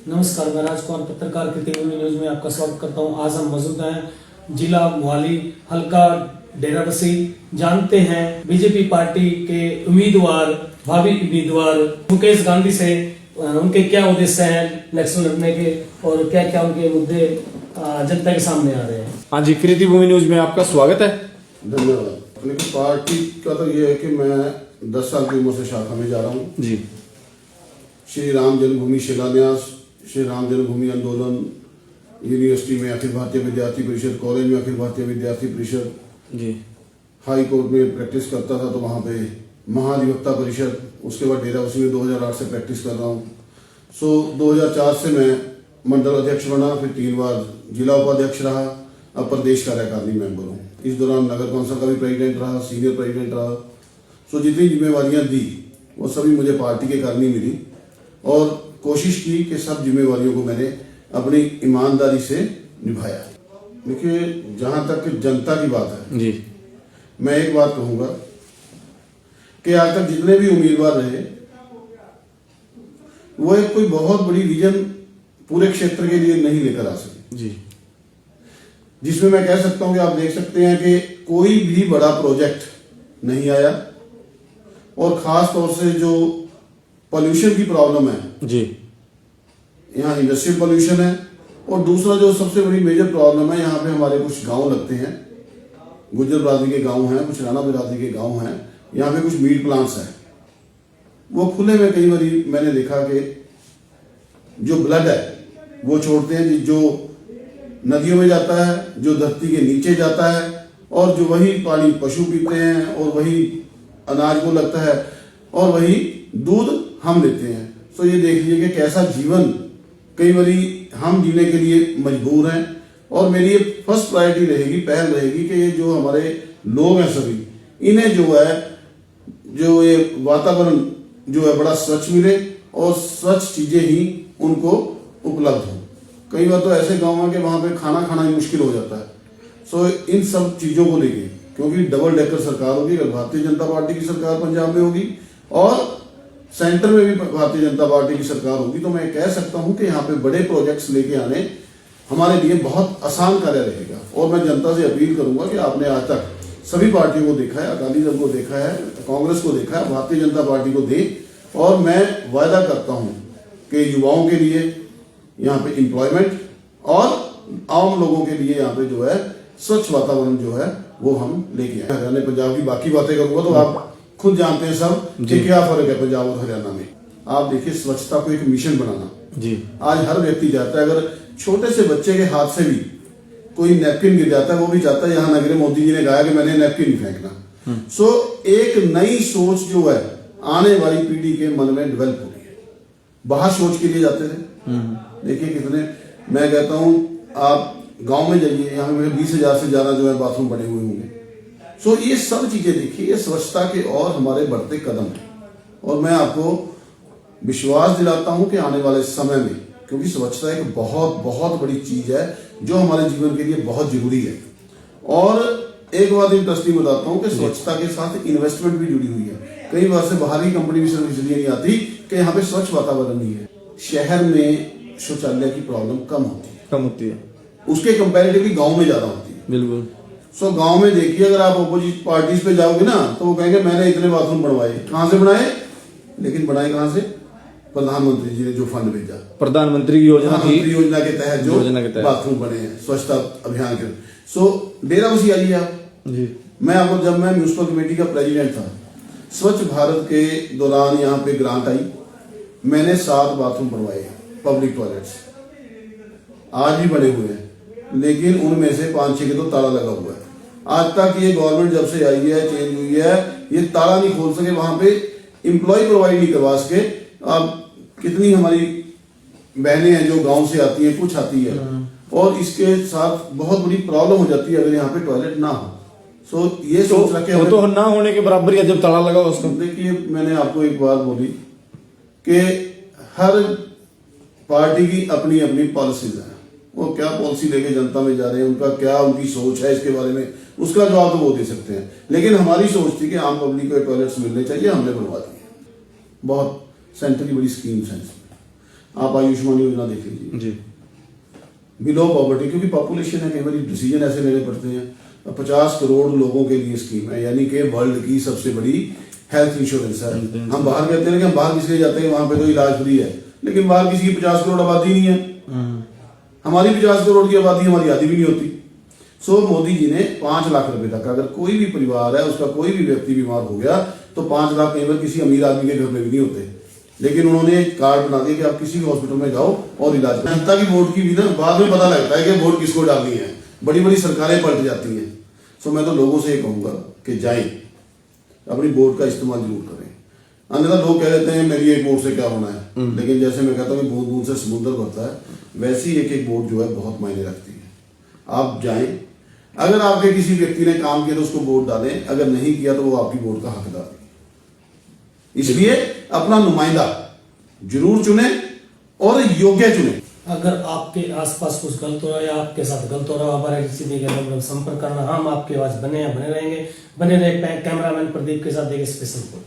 नमस्कार, मैं राजकुमार पत्रकार कृति न्यूज में आपका स्वागत करता हूं। आज हम मौजूद हैं जिला मोहाली, हल्का डेराबस्सी। जानते हैं बीजेपी पार्टी के उम्मीदवार, भावी उम्मीदवार मुकेश गांधी से उनके क्या उद्देश्य हैं इलेक्शन लड़ने के और क्या क्या उनके मुद्दे जनता के सामने आ रहे हैं। हाँ जी, कृति भूमि न्यूज में आपका स्वागत है। धन्यवाद। लेकिन पार्टी का तो ये है कि मैं 10 साल की उम्र से शाखा में जा रहा हूँ जी। श्री राम जन्मभूमि शिलान्यास, श्री राम जन्मभूमि आंदोलन, यूनिवर्सिटी में अखिल भारतीय विद्यार्थी परिषद, कॉलेज में अखिल भारतीय विद्यार्थी परिषद जी, हाई कोर्ट में प्रैक्टिस करता था तो वहाँ पे महाधिवक्ता परिषद, उसके बाद डेराबस्सी में 2008 से प्रैक्टिस कर रहा हूँ। 2004 से मैं मंडल अध्यक्ष बना, फिर 3 बार जिला उपाध्यक्ष रहा, अब प्रदेश कार्यकारिणी मेंबर हूँ। इस दौरान नगर कौंसिल का भी प्रेसिडेंट रहा, सीनियर प्रेसिडेंट रहा। जितनी जिम्मेवारियां दी वो सभी मुझे पार्टी के करनी मिली और कोशिश की कि सब जिम्मेवारियों को मैंने अपनी ईमानदारी से निभाया। देखिए, जहां तक जनता की बात है जी, मैं एक बात कहूंगा कि आज तक जितने भी उम्मीदवार रहे वो एक कोई बहुत बड़ी विजन पूरे क्षेत्र के लिए नहीं लेकर आ सके जी, जिसमें मैं कह सकता हूं कि आप देख सकते हैं कि कोई भी बड़ा प्रोजेक्ट नहीं आया और खास तौर से जो पॉल्यूशन की प्रॉब्लम है जी, यहाँ इंडस्ट्रियल पॉल्यूशन है और दूसरा जो सबसे बड़ी मेजर प्रॉब्लम है, यहाँ पे हमारे कुछ गांव लगते हैं, गुज्जर बिरादरी के गांव हैं, कुछ राणा बिरादरी के गांव हैं, यहाँ पे कुछ मीट प्लांट्स हैं। वो खुले में कई बार मैंने देखा कि जो ब्लड है वो छोड़ते हैं, जो नदियों में जाता है, जो धरती के नीचे जाता है और जो वही पानी पशु पीते हैं और वही अनाज को लगता है और वही दूध हम लेते हैं। तो ये देख लीजिए कि कैसा जीवन कई बारी हम जीने के लिए मजबूर हैं। और मेरी ये फर्स्ट प्रायोरिटी रहेगी, पहल रहेगी कि ये जो हमारे लोग हैं सभी, इन्हें जो है जो ये वातावरण जो है बड़ा स्वच्छ मिले और स्वच्छ चीजें ही उनको उपलब्ध हो। कई बार तो ऐसे गाँव हैं कि वहां पे खाना खाना ही मुश्किल हो जाता है। इन सब चीजों को लेके, क्योंकि डबल डेकर सरकार होगी, भारतीय जनता पार्टी की सरकार पंजाब में होगी और सेंटर में भी भारतीय जनता पार्टी की सरकार होगी, तो मैं कह सकता हूं कि यहाँ पे बड़े प्रोजेक्ट्स लेके आने हमारे लिए बहुत आसान कार्य रहेगा। और मैं जनता से अपील करूंगा कि आपने आज तक सभी पार्टियों को देखा है, अकाली दल को देखा है, कांग्रेस को देखा है, भारतीय जनता पार्टी को दे। और मैं वायदा करता हूं कि युवाओं के लिए यहाँ पे एम्प्लॉयमेंट और आम लोगों के लिए यहाँ पे जो है स्वच्छ वातावरण जो है वो हम लेके आए। हरियाणा पंजाब की बाकी बातें करूंगा तो आप खुद जानते हैं सब कि क्या फर्क है पंजाब और हरियाणा में। आप देखिए, स्वच्छता को एक मिशन बनाना जी, आज हर व्यक्ति चाहता है। अगर छोटे से बच्चे के हाथ से भी कोई नैपकिन गिर जाता है, वो भी चाहता है यहाँ नगरे मोदी जी ने कहा कि मैंने नैपकिन नहीं फेंकना। एक नई सोच जो है आने वाली पीढ़ी के मन में डेवलप हो रही है। बाहर सोच के लिए जाते थे, देखिए कितने, मैं कहता हूँ आप गांव में जाइए, यहाँ पे 20,000 से ज्यादा जो है बाथरूम बने हुए होंगे। ये सब चीजें देखिए, ये स्वच्छता के और हमारे बढ़ते कदम हैं। और मैं आपको विश्वास दिलाता हूं कि आने वाले समय में, क्योंकि स्वच्छता एक बहुत बहुत बड़ी चीज है जो हमारे जीवन के लिए बहुत जरूरी है। और एक बात इंटरेस्टिंग बताता हूं कि स्वच्छता के साथ इन्वेस्टमेंट भी जुड़ी हुई है। कई बार से बाहरी कंपनी भी सिर्फ इसलिए नहीं आती कि यहाँ पे स्वच्छ वातावरण नहीं है। शहर में शौचालय की प्रॉब्लम कम होती है, उसके कंपैरेटिवली गांव में ज्यादा होती है। बिल्कुल। गांव में देखिए, अगर आप अपोजिट पार्टीज पे जाओगे ना तो वो कहेंगे मैंने इतने बाथरूम बनवाए। कहां से बनाए? लेकिन बनाए कहां से? प्रधानमंत्री जी ने जो फंड भेजा, प्रधानमंत्री की योजना के तहत जो बाथरूम बने हैं स्वच्छता अभियान के। डेराबस्सी आइए आप जी। मैं आपको, जब मैं म्यूनिसिपल कमेटी का प्रेसिडेंट था, स्वच्छ भारत के दौरान यहाँ पे ग्रांट आई, मैंने 7 बाथरूम बनवाए, पब्लिक टॉयलेट्स आज भी बने हुए हैं, लेकिन उनमें से 5-6 के तो ताला लगा हुआ है। आज तक ये गवर्नमेंट जब से आई है, चेंज हुई है, ये ताला नहीं खोल सके, वहां पे एम्प्लॉय प्रोवाइड नहीं करवा सके। अब कितनी हमारी बहनें हैं जो गांव से आती हैं, कुछ आती है और इसके साथ बहुत बड़ी प्रॉब्लम हो जाती है अगर यहाँ पे टॉयलेट ना हो। ये सोच रखे तो ना होने के बराबर ही जब ताला लगा उसको। देखिए, मैंने आपको एक बात बोली कि हर पार्टी की अपनी अपनी पॉलिसीज है, वो क्या पॉलिसी लेके जनता में जा रहे हैं, उनका क्या उनकी सोच है इसके बारे में, उसका जवाब तो वो दे सकते हैं। लेकिन हमारी सोच थी कि आम पब्लिक को टॉयलेट्स मिलने चाहिए, हमने बनवा दिए। बहुत सेंटर की बड़ी स्कीम्स हैं इसमें। आप आयुष्मान योजना देख लीजिए, जी बिलो पॉवर्टी, क्योंकि पॉपुलेशन है, कई बार डिसीजन ऐसे लेने पड़ते हैं। 50 करोड़ लोगों के लिए स्कीम है, यानी कि वर्ल्ड की सबसे बड़ी हेल्थ इंश्योरेंस है। हम बाहर कहते हैं कि हम बाहर किसी जाते हैं वहां पे तो इलाज फ्री है, लेकिन बाहर किसी की 50 करोड़ आबादी नहीं है। हमारी 50 करोड़ की आबादी हमारी आधी भी नहीं होती। सो मोदी जी ने 5 लाख रुपए तक, अगर कोई भी परिवार है उसका कोई भी व्यक्ति बीमार हो गया तो 5 लाख कई बार किसी अमीर आदमी के घर में भी नहीं होते, लेकिन उन्होंने एक कार्ड बना दिया कि आप किसी भी हॉस्पिटल में जाओ और इलाज करो। जनता की वोट की भी ना बाद में पता लगता है कि वोट किसको डालनी है, बड़ी बड़ी सरकारें पलट जाती हैं। सो मैं तो लोगों से ये कहूंगा कि जाएं, अपनी वोट का इस्तेमाल जरूर करें। अन्यथा लोग कह देते हैं मेरी एक वोट से क्या होना है, लेकिन जैसे मैं कहता हूँ कि बूंद बूंद से समुद्र भरता है, वैसी एक एक वोट जो है बहुत मायने रखती है। आप जाएं, अगर आपके किसी व्यक्ति ने काम किया तो उसको वोट डालें, अगर नहीं किया तो वो आपकी वोट का हकदार है। इसलिए अपना नुमाइंदा जरूर चुने और योग्य चुने। अगर आपके आसपास कुछ गलत हो रहा है या आपके साथ गलत हो रहा है, हमारे सीधे के नंबर संपर्क करना। हम आपके पास बने हैं, बने रहेंगे। बने रहे कैमरामैन प्रदीप के साथ, देखिए स्पेशल रिपोर्ट।